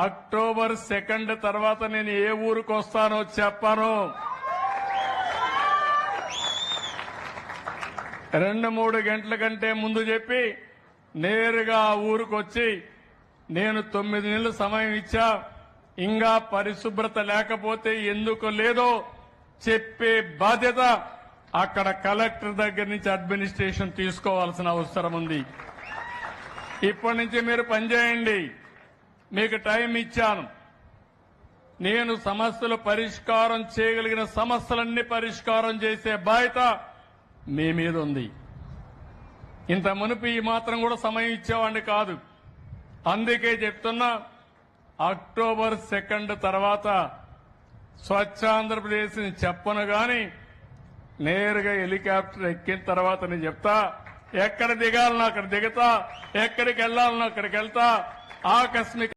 October 2 తర్వాత నేను ఏ ఊరికి వస్తానో చెప్పను. 2-3 గంటల కంటే ముందు చెప్పి నేరుగా ఆ ఊరికి వచ్చి నేను 9 నెలలు సమయం ఇచ్చా, ఇంకా పరిశుభ్రత లేకపోతే ఎందుకు లేదో చెప్పే బాధ్యత అక్కడ కలెక్టర్ దగ్గర నుంచి అడ్మినిస్ట్రేషన్ తీసుకోవాల్సిన అవసరం ఉంది. ఇప్పటి నుంచి మీరు పనిచేయండి. మీకు టైం ఇచ్చాను. నేను సమస్యలు పరిష్కారం చేయగలిగిన సమస్యలన్నీ పరిష్కారం చేసే బాధ్యత మీ మీద ఉంది. ఇంత మునుపు ఈ మాత్రం కూడా సమయం ఇచ్చేవాడిని కాదు. అందుకే చెప్తున్నా, అక్టోబర్ 2 తర్వాత స్వచ్ఛ ఆంధ్రప్రదేశ్ ని చెప్పను గాని నేరుగా హెలికాప్టర్ ఎక్కిన తర్వాత నేను చెప్తా, ఎక్కడ దిగాలనో అక్కడ దిగుతా, ఎక్కడికి వెళ్లాలనో అక్కడికి వెళ్తా. ఆకస్మిక